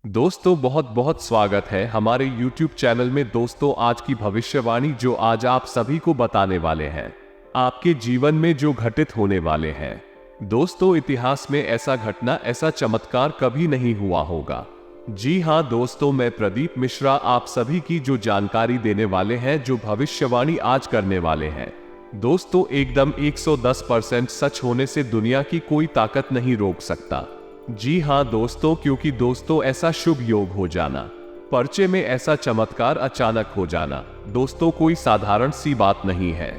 दोस्तों बहुत बहुत स्वागत है हमारे YouTube चैनल में। दोस्तों आज की भविष्यवाणी जो आज आप सभी को बताने वाले हैं, आपके जीवन में जो घटित होने वाले हैं। दोस्तों इतिहास में ऐसा घटना, ऐसा चमत्कार कभी नहीं हुआ होगा। जी हाँ दोस्तों, मैं प्रदीप मिश्रा आप सभी की जो जानकारी देने वाले हैं, जो भविष्यवाणी आज करने वाले हैं। दोस्तों एकदम 110% सच होने से दुनिया की कोई ताकत नहीं रोक सकता। जी हाँ दोस्तों, क्योंकि दोस्तों ऐसा शुभ योग हो जाना, पर्चे में ऐसा चमत्कार अचानक हो जाना, दोस्तों कोई साधारण सी बात नहीं है,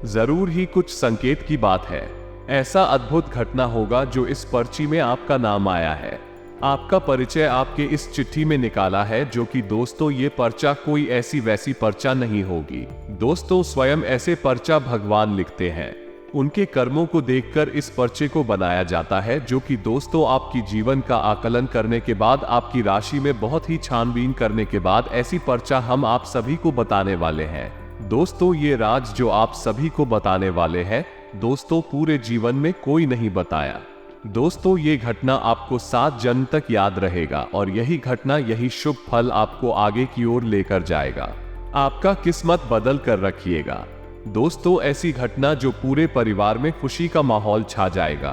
जरूर ही कुछ संकेत की बात है। ऐसा अद्भुत घटना होगा जो इस पर्ची में आपका नाम आया है, आपका परिचय आपके इस चिट्ठी में निकाला है, जो कि दोस्तों ये पर्चा कोई ऐसी वैसी पर्चा नहीं होगी। दोस्तों स्वयं ऐसे पर्चा भगवान लिखते हैं, उनके कर्मों को देखकर इस पर्चे को बनाया जाता है, जो कि दोस्तों आपकी जीवन का आकलन करने के बाद, आपकी राशि में बहुत ही छानबीन करने के बाद ऐसी पर्चा हम आप सभी को बताने वाले हैं। दोस्तों ये राज जो आप सभी को बताने वाले हैं, दोस्तों पूरे जीवन में कोई नहीं बताया। दोस्तों ये घटना आपको 7 जन्म तक याद रहेगा और यही घटना, यही शुभ फल आपको आगे की ओर लेकर जाएगा। आपका किस्मत बदल कर रखिएगा। दोस्तों ऐसी घटना जो पूरे परिवार में खुशी का माहौल छा जाएगा,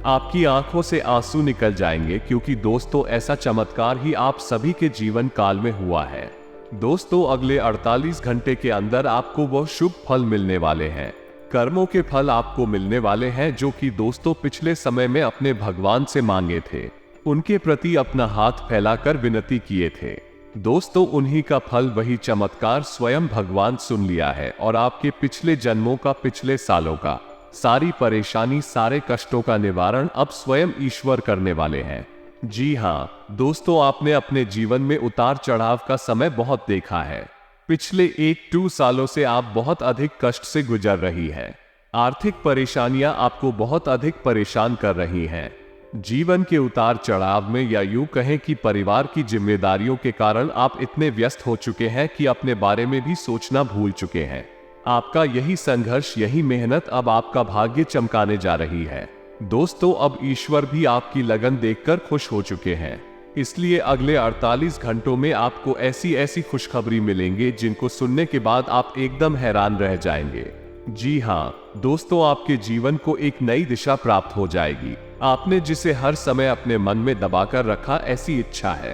आपकी आंखों से आंसू निकल जाएंगे, क्योंकि दोस्तों ऐसा चमत्कार ही आप सभी के जीवन काल में हुआ है। दोस्तों अगले 48 घंटे के अंदर आपको वह शुभ फल मिलने वाले हैं, कर्मों के फल आपको मिलने वाले हैं, जो कि दोस्तों पिछले समय में अपने भगवान से मांगे थे, उनके प्रति अपना हाथ फैलाकर विनती किए थे। दोस्तों उन्हीं का फल, वही चमत्कार स्वयं भगवान सुन लिया है और आपके पिछले जन्मों का, पिछले सालों का सारी परेशानी, सारे कष्टों का निवारण अब स्वयं ईश्वर करने वाले हैं। जी हाँ दोस्तों, आपने अपने जीवन में उतार चढ़ाव का समय बहुत देखा है। पिछले 1-2 सालों से आप बहुत अधिक कष्ट से गुजर रही है। आर्थिक परेशानियां आपको बहुत अधिक परेशान कर रही हैं। जीवन के उतार चढ़ाव में, या यूं कहें कि परिवार की जिम्मेदारियों के कारण आप इतने व्यस्त हो चुके हैं कि अपने बारे में भी सोचना भूल चुके हैं। आपका यही संघर्ष, यही मेहनत अब आपका भाग्य चमकाने जा रही है। दोस्तों अब ईश्वर भी आपकी लगन देखकर खुश हो चुके हैं, इसलिए अगले 48 घंटों में आपको ऐसी ऐसी खुशखबरी मिलेंगे जिनको सुनने के बाद आप एकदम हैरान रह जाएंगे। जी हाँ दोस्तों, आपके जीवन को एक नई दिशा प्राप्त हो जाएगी। आपने जिसे हर समय अपने मन में दबाकर रखा, ऐसी इच्छा है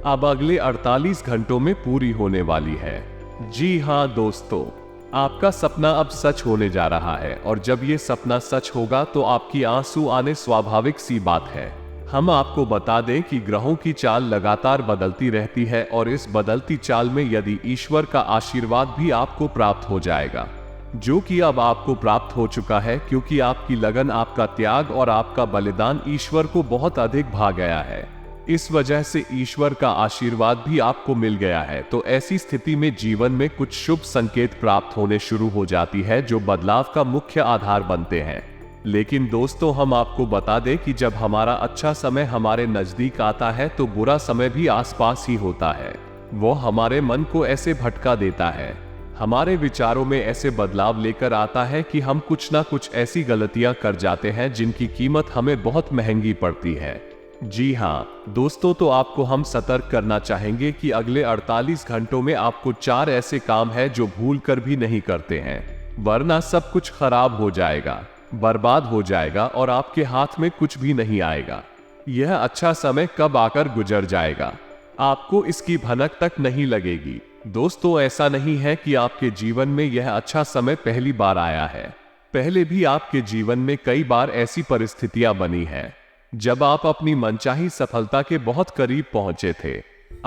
अब अगले 48 घंटों में पूरी होने वाली है। जी हाँ दोस्तों, आपका सपना अब सच होने जा रहा है, और जब ये सपना सच होगा तो आपकी आंसू आने स्वाभाविक सी बात है। हम आपको बता दें कि ग्रहों की चाल लगातार बदलती रहती है, और इस बदलती चाल में यदि ईश्वर का आशीर्वाद भी आपको प्राप्त हो जाएगा, जो कि अब आपको प्राप्त हो चुका है, क्योंकि आपकी लगन, आपका त्याग और आपका बलिदान ईश्वर को बहुत अधिक भा गया है। इस वजह से ईश्वर का आशीर्वाद भी आपको मिल गया है। तो ऐसी स्थिति में जीवन में कुछ शुभ संकेत प्राप्त होने शुरू हो जाती है, जो बदलाव का मुख्य आधार बनते हैं। लेकिन दोस्तों हम आपको बता दें कि जब हमारा अच्छा समय हमारे नजदीक आता है, तो बुरा समय भी आसपास ही होता है। वो हमारे मन को ऐसे भटका देता है, हमारे विचारों में ऐसे बदलाव लेकर आता है कि हम कुछ ना कुछ ऐसी गलतियां कर जाते हैं जिनकी कीमत हमें बहुत महंगी पड़ती है। जी हाँ दोस्तों, तो आपको हम सतर्क करना चाहेंगे कि अगले 48 घंटों में आपको 4 ऐसे काम हैं जो भूल कर भी नहीं करते हैं, वरना सब कुछ खराब हो जाएगा, बर्बाद हो जाएगा और आपके हाथ में कुछ भी नहीं आएगा। यह अच्छा समय कब आकर गुजर जाएगा, आपको इसकी भनक तक नहीं लगेगी। दोस्तों ऐसा नहीं है कि आपके जीवन में यह अच्छा समय पहली बार आया है, पहले भी आपके जीवन में कई बार ऐसी परिस्थितियां बनी हैं जब आप अपनी मनचाही सफलता के बहुत करीब पहुंचे थे।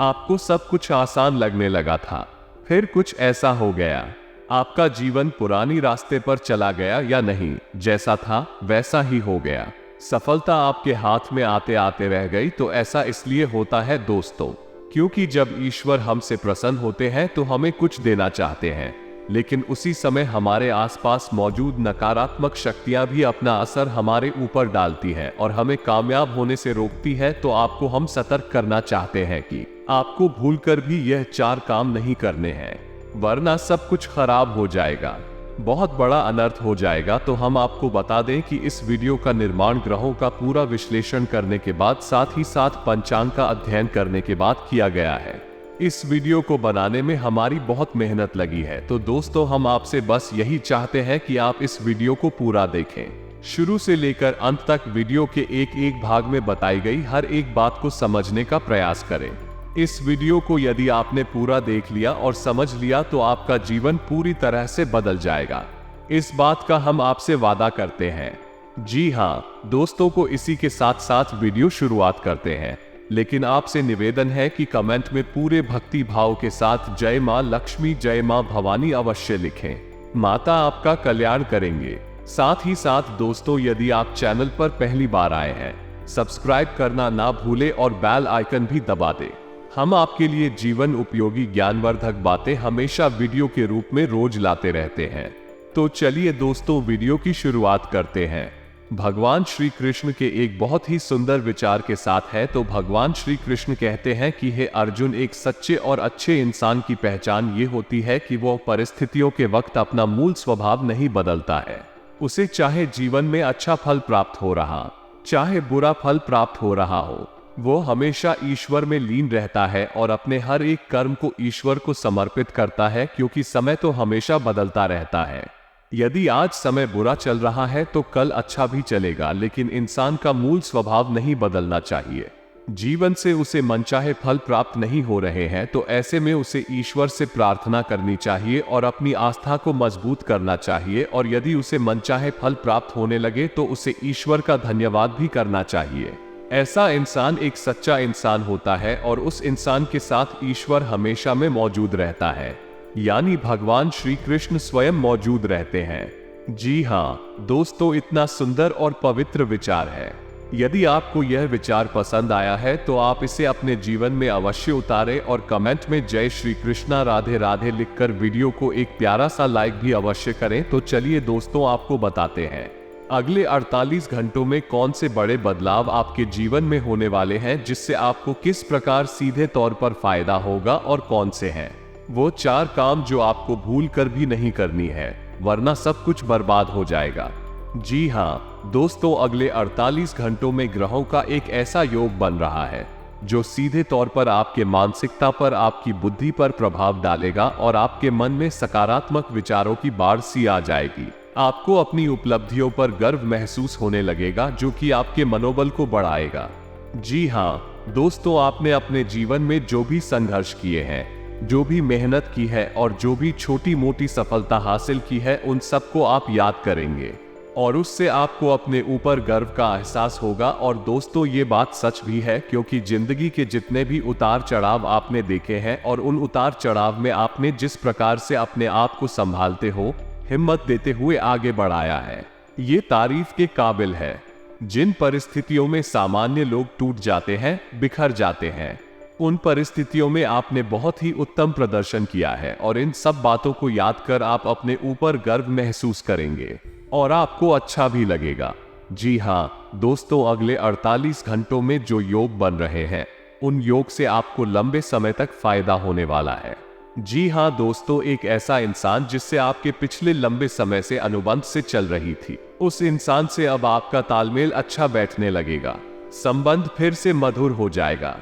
आपको सब कुछ आसान लगने लगा था, फिर कुछ ऐसा हो गया, आपका जीवन पुरानी रास्ते पर चला गया, या नहीं, जैसा था वैसा ही हो गया। सफलता आपके हाथ में आते आते रह गई। तो ऐसा इसलिए होता है दोस्तों, क्योंकि जब ईश्वर हमसे प्रसन्न होते हैं तो हमें कुछ देना चाहते हैं, लेकिन उसी समय हमारे आसपास मौजूद नकारात्मक शक्तियां भी अपना असर हमारे ऊपर डालती हैं और हमें कामयाब होने से रोकती है। तो आपको हम सतर्क करना चाहते हैं कि आपको भूलकर भी यह 4 काम नहीं करने हैं, वरना सब कुछ खराब हो जाएगा। बहुत बड़ा अनर्थ हो जाएगा। तो हम आपको बता दें कि इस वीडियो का निर्माण ग्रहों का पूरा विश्लेषण करने के बाद, साथ ही साथ पंचांग का अध्ययन करने के बाद किया गया है। इस वीडियो को बनाने में हमारी बहुत मेहनत लगी है। तो दोस्तों, हम आपसे बस यही चाहते हैं कि आप इस वीडियो को पूरा देखें, शुरू से लेकर अंत तक वीडियो के एक एक भाग में बताई गई हर एक बात को समझने का प्रयास करें। इस वीडियो को यदि आपने पूरा देख लिया और समझ लिया तो आपका जीवन पूरी तरह से बदल जाएगा। इस बात का हम आपसे वादा करते हैं। जी हाँ दोस्तों, को इसी के साथ साथ वीडियो शुरुआत करते हैं, लेकिन आपसे निवेदन है कि कमेंट में पूरे भक्ति भाव के साथ जय मां लक्ष्मी, जय मां भवानी अवश्य लिखें। माता आपका कल्याण करेंगे। साथ ही साथ दोस्तों, यदि आप चैनल पर पहली बार आए हैं, सब्सक्राइब करना ना भूले और बेल आइकन भी दबा दें। हम आपके लिए जीवन उपयोगी ज्ञानवर्धक बातें हमेशा वीडियो के रूप में रोज लाते रहते हैं। तो चलिए दोस्तों, वीडियो की शुरुआत करते हैं। भगवान श्री कृष्ण के एक बहुत ही सुंदर विचार के साथ है। तो भगवान श्री कृष्ण कहते हैं कि हे अर्जुन, एक सच्चे और अच्छे इंसान की पहचान ये होती है कि वो परिस्थितियों के वक्त अपना मूल स्वभाव नहीं बदलता है। उसे चाहे जीवन में अच्छा फल प्राप्त हो रहा, चाहे बुरा फल प्राप्त हो रहा हो, वो हमेशा ईश्वर में लीन रहता है और अपने हर एक कर्म को ईश्वर को समर्पित करता है, क्योंकि समय तो हमेशा बदलता रहता है। यदि आज समय बुरा चल रहा है तो कल अच्छा भी चलेगा, लेकिन इंसान का मूल स्वभाव नहीं बदलना चाहिए। जीवन से उसे मनचाहे फल प्राप्त नहीं हो रहे हैं तो ऐसे में उसे ईश्वर से प्रार्थना करनी चाहिए और अपनी आस्था को मजबूत करना चाहिए। और यदि उसे मनचाहे फल प्राप्त होने लगे तो उसे ईश्वर का धन्यवाद भी करना चाहिए। ऐसा इंसान एक सच्चा इंसान होता है और उस इंसान के साथ ईश्वर हमेशा में मौजूद रहता है, यानी भगवान श्री कृष्ण स्वयं मौजूद रहते हैं। जी हाँ दोस्तों, इतना सुंदर और पवित्र विचार है। यदि आपको यह विचार पसंद आया है तो आप इसे अपने जीवन में अवश्य उतारें और कमेंट में जय श्री कृष्णा राधे राधे लिखकर वीडियो को एक प्यारा सा लाइक भी अवश्य करें। तो चलिए दोस्तों, आपको बताते हैं अगले 48 घंटों में कौन से बड़े बदलाव आपके जीवन में होने वाले हैं, जिससे आपको किस प्रकार सीधे तौर पर फायदा होगा और कौन से हैं वो 4 काम जो आपको भूल कर भी नहीं करनी है, वरना सब कुछ बर्बाद हो जाएगा। जी हाँ दोस्तों, अगले 48 घंटों में ग्रहों का एक ऐसा योग बन रहा है जो सीधे तौर पर आपके मानसिकता पर, आपकी बुद्धि पर प्रभाव डालेगा और आपके मन में सकारात्मक विचारों की बाढ़ सी आ जाएगी। आपको अपनी उपलब्धियों पर गर्व महसूस होने लगेगा, जो कि आपके मनोबल को बढ़ाएगा। जी हाँ दोस्तों, आपने अपने जीवन में जो भी संघर्ष किए हैं, जो भी मेहनत की है और जो भी छोटी मोटी सफलता हासिल की है, उन सबको आप याद करेंगे और उससे आपको अपने ऊपर गर्व का एहसास होगा। और दोस्तों, ये बात सच भी है, क्योंकि जिंदगी के जितने भी उतार चढ़ाव आपने देखे हैं और उन उतार चढ़ाव में आपने जिस प्रकार से अपने आप को संभालते हो, हिम्मत देते हुए आगे बढ़ाया है, ये तारीफ के काबिल है। जिन परिस्थितियों में सामान्य लोग टूट जाते हैं, बिखर जाते हैं, उन परिस्थितियों में आपने बहुत ही उत्तम प्रदर्शन किया है और इन सब बातों को याद कर आप अपने ऊपर गर्व महसूस करेंगे और आपको अच्छा भी लगेगा। जी हाँ दोस्तों, अगले 48 घंटों में जो योग बन रहे हैं, उन योग से आपको लंबे समय तक फायदा होने वाला है। जी हाँ दोस्तों, एक ऐसा इंसान जिससे आपके पिछले लंबे समय से अनुबंध से चल रही थी, उस इंसान से अब आपका तालमेल अच्छा बैठने लगेगा, संबंध फिर से मधुर हो जाएगा।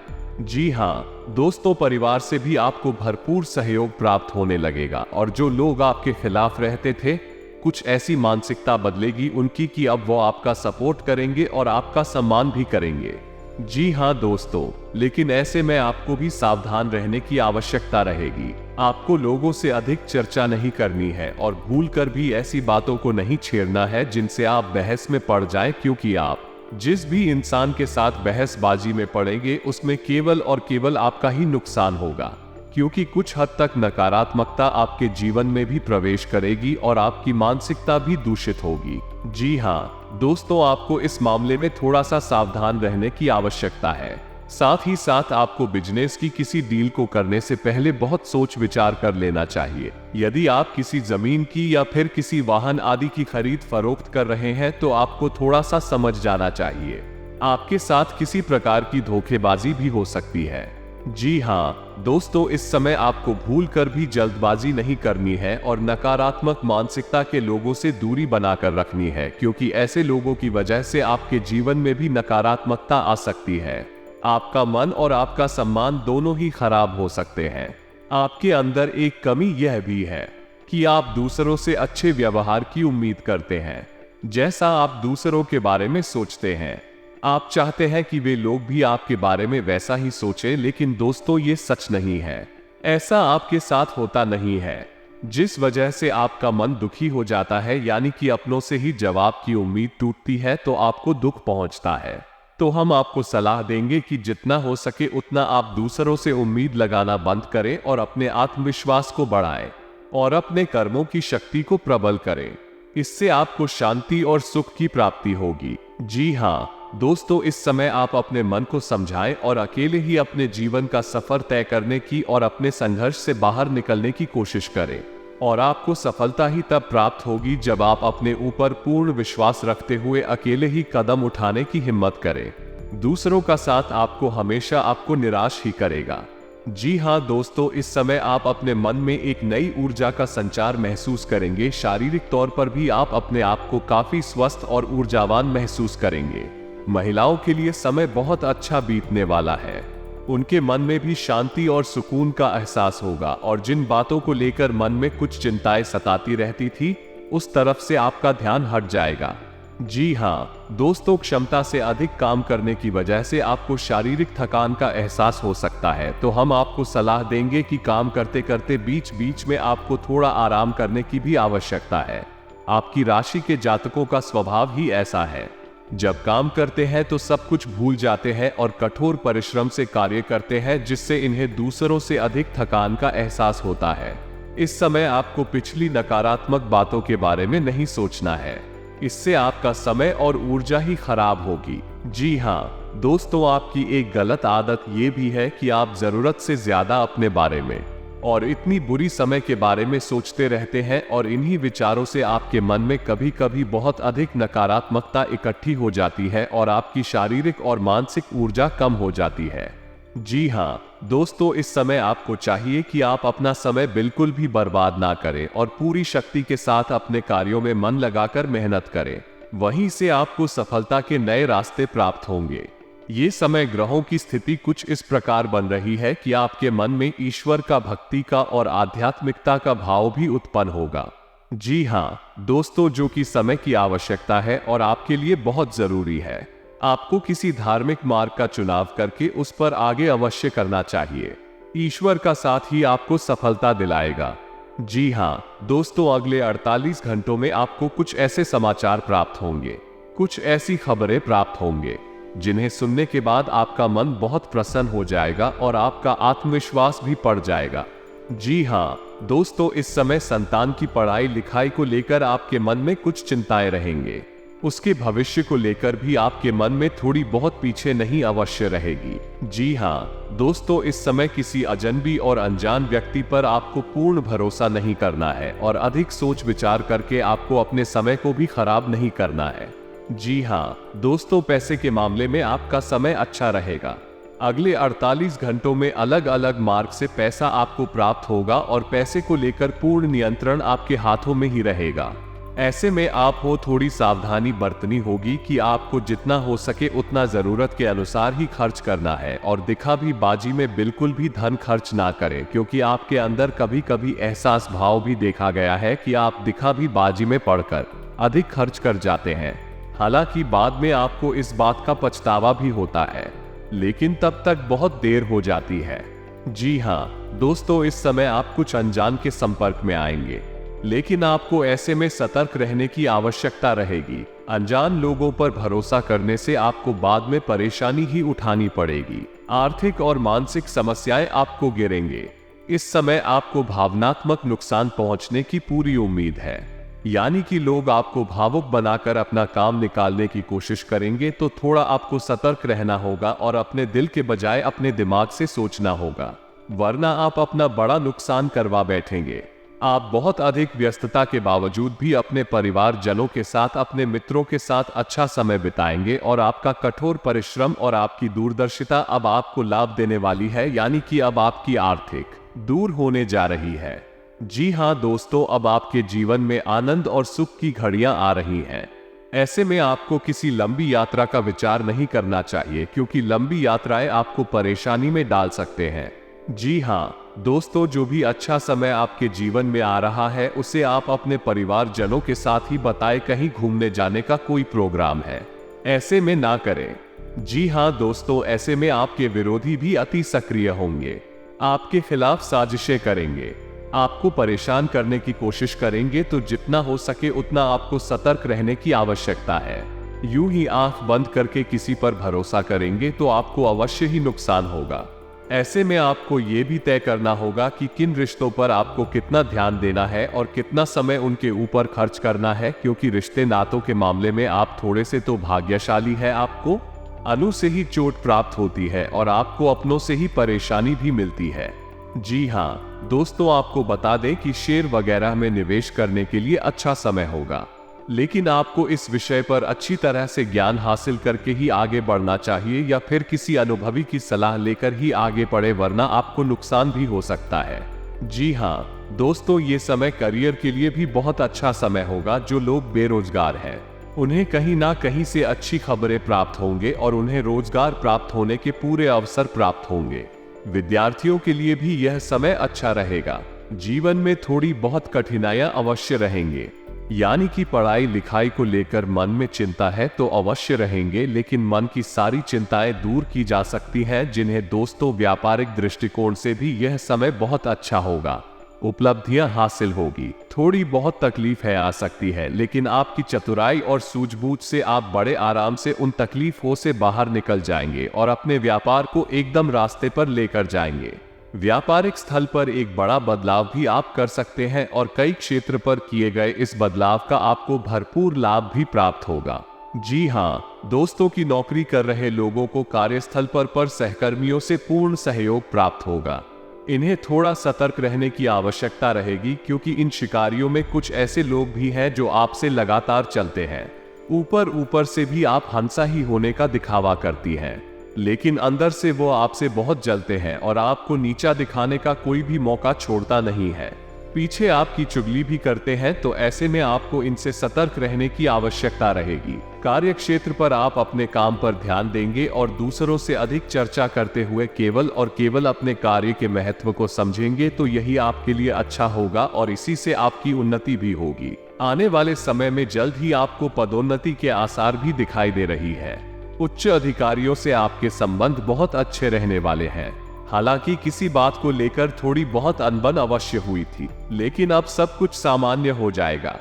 जी हाँ दोस्तों, परिवार से भी आपको भरपूर सहयोग प्राप्त होने लगेगा और जो लोग आपके खिलाफ रहते थे, कुछ ऐसी मानसिकता बदलेगी उनकी कि अब वो आपका सपोर्ट करेंगे और आपका सम्मान भी करेंगे। जी हाँ दोस्तों, लेकिन ऐसे में आपको भी सावधान रहने की आवश्यकता रहेगी। आपको लोगों से अधिक चर्चा नहीं करनी है और भूलकर भी ऐसी बातों को नहीं छेड़ना है जिनसे आप बहस में पड़ जाएं, क्योंकि आप जिस भी इंसान के साथ बहसबाजी में पड़ेंगे उसमें केवल और केवल आपका ही नुकसान होगा, क्योंकि कुछ हद तक नकारात्मकता आपके जीवन में भी प्रवेश करेगी और आपकी मानसिकता भी दूषित होगी। जी हाँ दोस्तों, आपको इस मामले में थोड़ा सा सावधान रहने की आवश्यकता है। साथ ही साथ आपको बिजनेस की किसी डील को करने से पहले बहुत सोच विचार कर लेना चाहिए। यदि आप किसी जमीन की या फिर किसी वाहन आदि की खरीद फरोख्त कर रहे हैं तो आपको थोड़ा सा समझ जाना चाहिए। आपके साथ किसी प्रकार की धोखेबाजी भी हो सकती है। जी हाँ दोस्तों, इस समय आपको भूल कर भी जल्दबाजी नहीं करनी है और नकारात्मक मानसिकता के लोगों से दूरी बनाकर रखनी है, क्योंकि ऐसे लोगों की वजह से आपके जीवन में भी नकारात्मकता आ सकती है। आपका मन और आपका सम्मान दोनों ही खराब हो सकते हैं। आपके अंदर एक कमी यह भी है कि आप दूसरों से अच्छे व्यवहार की उम्मीद करते हैं। जैसा आप दूसरों के बारे में सोचते हैं, आप चाहते हैं कि वे लोग भी आपके बारे में वैसा ही सोचें, लेकिन दोस्तों ये सच नहीं है। ऐसा आपके साथ होता नहीं है, जिस वजह से आपका मन दुखी हो जाता है, यानी कि अपनों से ही जवाब की उम्मीद टूटती है तो आपको दुख पहुंचता है। तो हम आपको सलाह देंगे कि जितना हो सके उतना आप दूसरों से उम्मीद लगाना बंद करें और अपने आत्मविश्वास को बढ़ाएं और अपने कर्मों की शक्ति को प्रबल करें। इससे आपको शांति और सुख की प्राप्ति होगी। जी हाँ दोस्तों, इस समय आप अपने मन को समझाएं और अकेले ही अपने जीवन का सफर तय करने की और अपने संघर्ष से बाहर निकलने की कोशिश करें। और आपको सफलता ही तब प्राप्त होगी जब आप अपने ऊपर पूर्ण विश्वास रखते हुए अकेले ही कदम उठाने की हिम्मत करें। दूसरों का साथ आपको हमेशा आपको निराश ही करेगा। जी हाँ दोस्तों, इस समय आप अपने मन में एक नई ऊर्जा का संचार महसूस करेंगे। शारीरिक तौर पर भी आप अपने आप को काफी स्वस्थ और ऊर्जावान महसूस करेंगे। महिलाओं के लिए समय बहुत अच्छा बीतने वाला है। उनके मन में भी शांति और सुकून का एहसास होगा और जिन बातों को लेकर मन में कुछ चिंताएं सताती रहती थी, उस तरफ से आपका ध्यान हट जाएगा। जी हाँ दोस्तों, क्षमता से अधिक काम करने की वजह से आपको शारीरिक थकान का एहसास हो सकता है, तो हम आपको सलाह देंगे कि काम करते करते बीच बीच में आपको थोड़ा आराम करने की भी आवश्यकता है। आपकी राशि के जातकों का स्वभाव ही ऐसा है, जब काम करते हैं तो सब कुछ भूल जाते हैं और कठोर परिश्रम से कार्य करते हैं, जिससे इन्हें दूसरों से अधिक थकान का एहसास होता है। इस समय आपको पिछली नकारात्मक बातों के बारे में नहीं सोचना है, इससे आपका समय और ऊर्जा ही खराब होगी। जी हाँ दोस्तों, आपकी एक गलत आदत ये भी है कि आप जरूरत से ज्यादा अपने बारे में और इतनी बुरी समय के बारे में सोचते रहते हैं और इन्हीं विचारों से आपके मन में कभी कभी बहुत अधिक नकारात्मकता इकट्ठी हो जाती है और आपकी शारीरिक और मानसिक ऊर्जा कम हो जाती है। जी हाँ दोस्तों, इस समय आपको चाहिए कि आप अपना समय बिल्कुल भी बर्बाद ना करें और पूरी शक्ति के साथ अपने कार्यों में मन लगाकर मेहनत करें। वहीं से आपको सफलता के नए रास्ते प्राप्त होंगे। ये समय ग्रहों की स्थिति कुछ इस प्रकार बन रही है कि आपके मन में ईश्वर का, भक्ति का और आध्यात्मिकता का भाव भी उत्पन्न होगा। जी हाँ दोस्तों, जो कि समय की आवश्यकता है और आपके लिए बहुत जरूरी है। आपको किसी धार्मिक मार्ग का चुनाव करके उस पर आगे अवश्य करना चाहिए। ईश्वर का साथ ही आपको सफलता दिलाएगा। जी हाँ दोस्तों, अगले 48 घंटों में आपको कुछ ऐसे समाचार प्राप्त होंगे, कुछ ऐसी खबरें प्राप्त होंगे जिन्हें सुनने के बाद आपका मन बहुत प्रसन्न हो जाएगा और आपका आत्मविश्वास भी बढ़ जाएगा। जी हाँ दोस्तों, इस समय संतान की पढ़ाई लिखाई को लेकर आपके मन में कुछ चिंताएं रहेंगे। उसके भविष्य को लेकर भी आपके मन में थोड़ी बहुत पीछे नहीं अवश्य रहेगी। जी हाँ दोस्तों, इस समय किसी अजनबी और अनजान व्यक्ति पर आपको पूर्ण भरोसा नहीं करना है और अधिक सोच विचार करके आपको अपने समय को भी खराब नहीं करना है। जी हाँ दोस्तों, पैसे के मामले में आपका समय अच्छा रहेगा। अगले 48 घंटों में अलग अलग मार्ग से पैसा आपको प्राप्त होगा और पैसे को लेकर पूर्ण नियंत्रण आपके हाथों में ही रहेगा। ऐसे में आप थोड़ी सावधानी बरतनी होगी कि आपको जितना हो सके उतना जरूरत के अनुसार ही खर्च करना है और दिखावी बाजी में बिल्कुल भी धन खर्च ना करें, क्योंकि आपके अंदर कभी कभी एहसास भाव भी देखा गया है कि आप दिखावी बाजी में पड़कर अधिक खर्च कर जाते हैं। हालांकि बाद में आपको इस बात का पछतावा भी होता है, लेकिन तब तक बहुत देर हो जाती है। जी हाँ दोस्तों, इस समय आप कुछ अनजान के संपर्क में आएंगे, लेकिन आपको ऐसे में सतर्क रहने की आवश्यकता रहेगी। अनजान लोगों पर भरोसा करने से आपको बाद में परेशानी ही उठानी पड़ेगी। आर्थिक और मानसिक समस्याएं आपको घेरेंगे। इस समय आपको भावनात्मक नुकसान पहुंचने की पूरी उम्मीद है, यानी कि लोग आपको भावुक बनाकर अपना काम निकालने की कोशिश करेंगे, तो थोड़ा आपको सतर्क रहना होगा और अपने दिल के बजाय अपने दिमाग से सोचना होगा, वरना आप अपना बड़ा नुकसान करवा बैठेंगे। आप बहुत अधिक व्यस्तता के बावजूद भी अपने परिवारजनों के साथ, अपने मित्रों के साथ अच्छा समय बिताएंगे और आपका कठोर परिश्रम और आपकी दूरदर्शिता अब आपको लाभ देने वाली है, यानी कि अब आपकी आर्थिक दूर होने जा रही है। जी हाँ दोस्तों, अब आपके जीवन में आनंद और सुख की घड़ियां आ रही हैं। ऐसे में आपको किसी लंबी यात्रा का विचार नहीं करना चाहिए, क्योंकि लंबी यात्राएं आपको परेशानी में डाल सकते हैं। जी हाँ दोस्तों, जो भी अच्छा समय आपके जीवन में आ रहा है उसे आप अपने परिवारजनों के साथ ही बताएं। कहीं घूमने जाने का कोई प्रोग्राम है, ऐसे में ना करें। जी हाँ दोस्तों, ऐसे में आपके विरोधी भी अति सक्रिय होंगे, आपके खिलाफ साजिशें करेंगे, आपको परेशान करने की कोशिश करेंगे। तो जितना हो सके उतना आपको सतर्क रहने की आवश्यकता है। यूं ही आंख बंद करके किसी पर भरोसा करेंगे तो आपको अवश्य ही नुकसान होगा। ऐसे में आपको ये भी तय करना होगा कि किन रिश्तों पर आपको कितना ध्यान देना है और कितना समय उनके ऊपर खर्च करना है, क्योंकि रिश्ते नातों के मामले में आप थोड़े से तो भाग्यशाली है। आपको अनु से ही चोट प्राप्त होती है और आपको अपनों से ही परेशानी भी मिलती है। जी हाँ दोस्तों, आपको बता दें कि शेयर वगैरह में निवेश करने के लिए अच्छा समय होगा, लेकिन आपको इस विषय पर अच्छी तरह से ज्ञान हासिल करके ही आगे बढ़ना चाहिए, या फिर किसी अनुभवी की सलाह लेकर ही आगे बढ़े, वरना आपको नुकसान भी हो सकता है। जी हाँ दोस्तों, ये समय करियर के लिए भी बहुत अच्छा समय होगा। जो लोग बेरोजगार हैं उन्हें कहीं ना कहीं से अच्छी खबरें प्राप्त होंगे और उन्हें रोजगार प्राप्त होने के पूरे अवसर प्राप्त होंगे। विद्यार्थियों के लिए भी यह समय अच्छा रहेगा। जीवन में थोड़ी बहुत कठिनाइयां अवश्य रहेंगे, यानी कि पढ़ाई लिखाई को लेकर मन में चिंता है तो अवश्य रहेंगे, लेकिन मन की सारी चिंताएं दूर की जा सकती हैं। जिन्हें दोस्तों व्यापारिक दृष्टिकोण से भी यह समय बहुत अच्छा होगा, उपलब्धियां हासिल होगी। थोड़ी बहुत तकलीफें आ सकती है, लेकिन आपकी चतुराई और सूझबूझ से आप बड़े आराम से उन तकलीफों से बाहर निकल जाएंगे और अपने व्यापार को एकदम रास्ते पर लेकर जाएंगे। व्यापारिक स्थल पर एक बड़ा बदलाव भी आप कर सकते हैं और कई क्षेत्र पर किए गए इस बदलाव का आपको भरपूर लाभ भी प्राप्त होगा। जी हाँ दोस्तों, की नौकरी कर रहे लोगों को कार्यस्थल पर सहकर्मियों से पूर्ण सहयोग प्राप्त होगा। इन्हें थोड़ा सतर्क रहने की आवश्यकता रहेगी, क्योंकि इन शिकारियों में कुछ ऐसे लोग भी हैं जो आपसे लगातार चलते हैं। ऊपर से भी आप हंसा ही होने का दिखावा करती हैं, लेकिन अंदर से वो आपसे बहुत जलते हैं और आपको नीचा दिखाने का कोई भी मौका छोड़ता नहीं है। पीछे आपकी चुगली भी करते हैं, तो ऐसे में आपको इनसे सतर्क रहने की आवश्यकता रहेगी। कार्य क्षेत्र पर आप अपने काम पर ध्यान देंगे और दूसरों से अधिक चर्चा करते हुए केवल और केवल अपने कार्य के महत्व को समझेंगे, तो यही आपके लिए अच्छा होगा और इसी से आपकी उन्नति भी होगी। आने वाले समय में जल्द ही आपको पदोन्नति के आसार भी दिखाई दे रही है। उच्च अधिकारियों से आपके संबंध बहुत अच्छे रहने वाले हैं। हालांकि किसी बात को लेकर थोड़ी बहुत अनबन अवश्य हुई थी, लेकिन अब सब कुछ सामान्य हो जाएगा।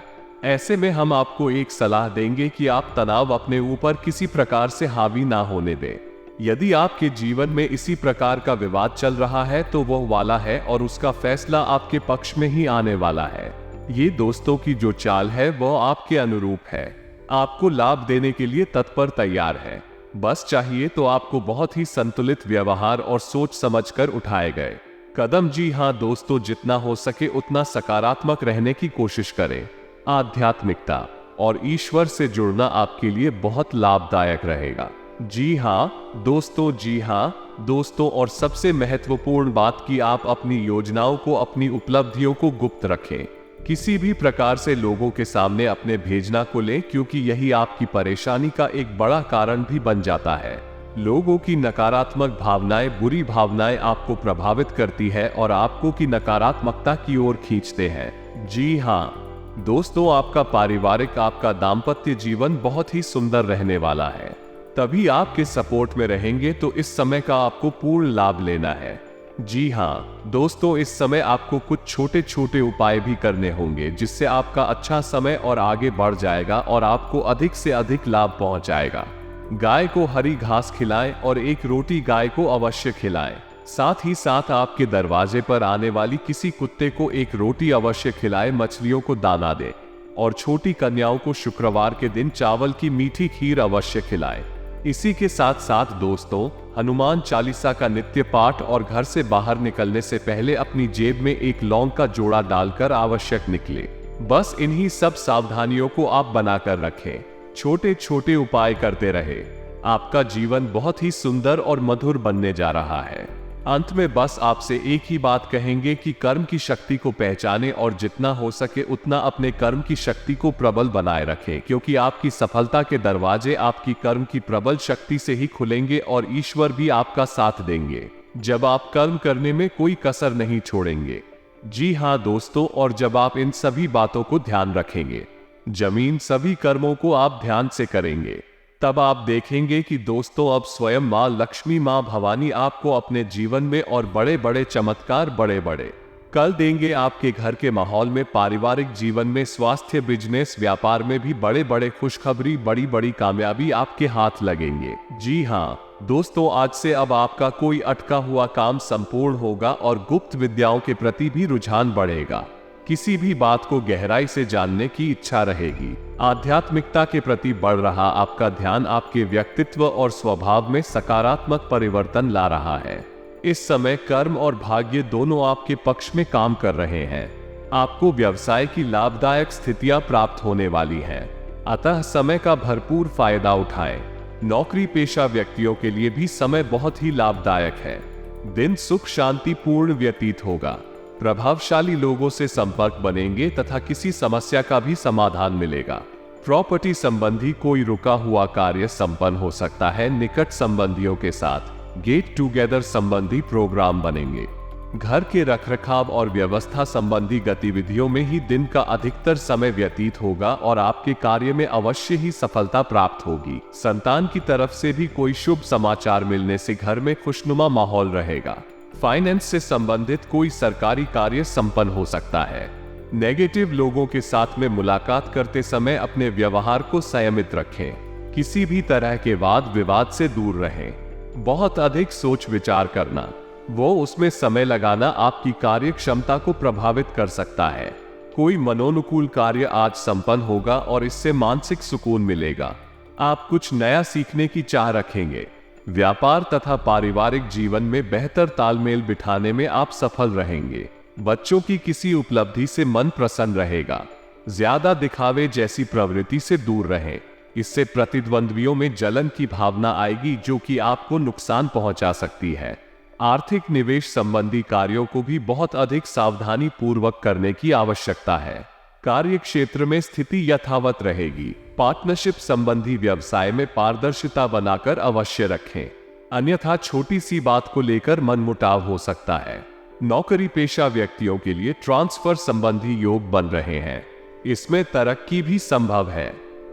ऐसे में हम आपको एक सलाह देंगे कि आप तनाव अपने ऊपर किसी प्रकार से हावी ना होने दें। यदि आपके जीवन में इसी प्रकार का विवाद चल रहा है तो वह वाला है और उसका फैसला आपके पक्ष में ही आने वाला है। ये दोस्तों की जो चाल है वह आपके अनुरूप है, आपको लाभ देने के लिए तत्पर तैयार है। बस चाहिए तो आपको बहुत ही संतुलित व्यवहार और सोच समझकर उठाए गए कदम। जी हाँ दोस्तों, जितना हो सके उतना सकारात्मक रहने की कोशिश करें। आध्यात्मिकता और ईश्वर से जुड़ना आपके लिए बहुत लाभदायक रहेगा। जी हाँ दोस्तों, और सबसे महत्वपूर्ण बात कि आप अपनी योजनाओं को, अपनी उपलब्धियों को गुप्त रखें। किसी भी प्रकार से लोगों के सामने अपने भेजना को लें, क्योंकि यही आपकी परेशानी का एक बड़ा कारण भी बन जाता है। लोगों की नकारात्मक भावनाएं, बुरी भावनाएं आपको प्रभावित करती है और आपको की नकारात्मकता की ओर खींचते हैं। जी हाँ दोस्तों, आपका पारिवारिक, आपका दाम्पत्य जीवन बहुत ही सुंदर रहने वाला है। तभी आपके सपोर्ट में रहेंगे, तो इस समय का आपको पूर्ण लाभ लेना है। जी हाँ दोस्तों, इस समय आपको कुछ छोटे छोटे उपाय भी करने होंगे, जिससे आपका अच्छा समय और आगे बढ़ जाएगा और आपको अधिक से अधिक लाभ पहुंचाएगा। गाय को हरी घास खिलाएं और एक रोटी गाय को अवश्य खिलाएं। साथ ही साथ आपके दरवाजे पर आने वाली किसी कुत्ते को एक रोटी अवश्य खिलाएं। मछलियों को दाना दें और छोटी कन्याओं को शुक्रवार के दिन चावल की मीठी खीर अवश्य खिलाएं। इसी के साथ साथ दोस्तों, हनुमान चालीसा का नित्य पाठ और घर से बाहर निकलने से पहले अपनी जेब में एक लौंग का जोड़ा डालकर आवश्यक निकले। बस इन्हीं सब सावधानियों को आप बनाकर रखें। छोटे छोटे उपाय करते रहे, आपका जीवन बहुत ही सुंदर और मधुर बनने जा रहा है। अंत में बस आपसे एक ही बात कहेंगे कि कर्म की शक्ति को पहचानें और जितना हो सके उतना अपने कर्म की शक्ति को प्रबल बनाए रखें, क्योंकि आपकी सफलता के दरवाजे आपकी कर्म की प्रबल शक्ति से ही खुलेंगे और ईश्वर भी आपका साथ देंगे जब आप कर्म करने में कोई कसर नहीं छोड़ेंगे। जी हाँ दोस्तों, और जब आप इन सभी बातों को ध्यान रखेंगे, जमीन सभी कर्मों को आप ध्यान से करेंगे, तब आप देखेंगे कि दोस्तों अब स्वयं माँ लक्ष्मी, माँ भवानी आपको अपने जीवन में और बड़े बड़े चमत्कार बड़े बड़े कल देंगे। आपके घर के माहौल में, पारिवारिक जीवन में, स्वास्थ्य, बिजनेस, व्यापार में भी बड़े बड़े खुशखबरी, बड़ी बड़ी कामयाबी आपके हाथ लगेंगे। जी हाँ दोस्तों, आज से अब आपका कोई अटका हुआ काम संपूर्ण होगा और गुप्त विद्याओं के प्रति भी रुझान बढ़ेगा। किसी भी बात को गहराई से जानने की इच्छा रहेगी। आध्यात्मिकता के प्रति बढ़ रहा आपका ध्यान आपके व्यक्तित्व और स्वभाव में सकारात्मक परिवर्तन ला रहा है। इस समय कर्म और भाग्य दोनों आपके पक्ष में काम कर रहे हैं। आपको व्यवसाय की लाभदायक स्थितियां प्राप्त होने वाली हैं, अतः समय का भरपूर फायदा उठाएं। नौकरी पेशा व्यक्तियों के लिए भी समय बहुत ही लाभदायक है। दिन सुख शांतिपूर्ण व्यतीत होगा। प्रभावशाली लोगों से संपर्क बनेंगे तथा किसी समस्या का भी समाधान मिलेगा। प्रॉपर्टी संबंधी कोई रुका हुआ कार्य संपन्न हो सकता है। निकट संबंधियों के साथ गेट टुगेदर संबंधी प्रोग्राम बनेंगे। घर के रखरखाव और व्यवस्था संबंधी गतिविधियों में ही दिन का अधिकतर समय व्यतीत होगा और आपके कार्य में अवश्य ही सफलता प्राप्त होगी। संतान की तरफ से भी कोई शुभ समाचार मिलने से घर में खुशनुमा माहौल रहेगा। फाइनेंस से संबंधित कोई सरकारी कार्य संपन्न हो सकता है। नेगेटिव लोगों के साथ में मुलाकात करते समय अपने व्यवहार को संयमित रखें। किसी भी तरह के वाद विवाद से दूर रहें। बहुत अधिक सोच विचार करना, वो उसमें समय लगाना आपकी कार्य क्षमता को प्रभावित कर सकता है। कोई मनोनुकूल कार्य आज संपन्न होगा और इससे मानसिक सुकून मिलेगा। आप कुछ नया सीखने की चाह रखेंगे। व्यापार तथा पारिवारिक जीवन में बेहतर तालमेल बिठाने में आप सफल रहेंगे। बच्चों की किसी उपलब्धि से मन प्रसन्न रहेगा। ज्यादा दिखावे जैसी प्रवृत्ति से दूर रहें, इससे प्रतिद्वंद्वियों में जलन की भावना आएगी जो कि आपको नुकसान पहुंचा सकती है। आर्थिक निवेश संबंधी कार्यों को भी बहुत अधिक सावधानी पूर्वक करने की आवश्यकता है। कार्य क्षेत्र में स्थिति यथावत रहेगी। पार्टनरशिप संबंधी व्यवसाय में पारदर्शिता बनाकर अवश्य रखें, अन्यथा छोटी सी बात को लेकर मनमुटाव हो सकता है। नौकरी पेशा व्यक्तियों के लिए ट्रांसफर संबंधी योग बन रहे हैं, इसमें तरक्की भी संभव है।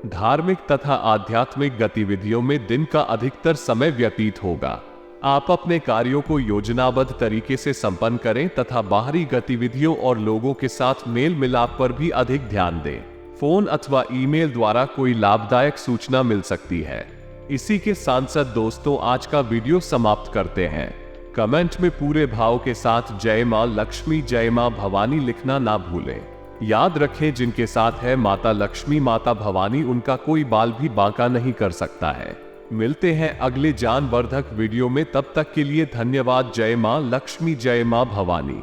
धार्मिक तथा आध्यात्मिक गतिविधियों में दिन का अधिकतर समय व्यतीत होगा। आप अपने कार्यों को योजनाबद्ध तरीके से संपन्न करें तथा बाहरी गतिविधियों और लोगों के साथ मेल मिलाप पर भी अधिक ध्यान दें। फोन अथवा ईमेल द्वारा कोई लाभदायक सूचना मिल सकती है। इसी के साथ दोस्तों, आज का वीडियो समाप्त करते हैं। कमेंट में पूरे भाव के साथ जय मां लक्ष्मी, जय मां भवानी लिखना ना भूलें। याद रखें, जिनके साथ है माता लक्ष्मी, माता भवानी, उनका कोई बाल भी बांका नहीं कर सकता है। मिलते हैं अगले ज्ञानवर्धक वीडियो में, तब तक के लिए धन्यवाद। जय मां लक्ष्मी, जय मां भवानी।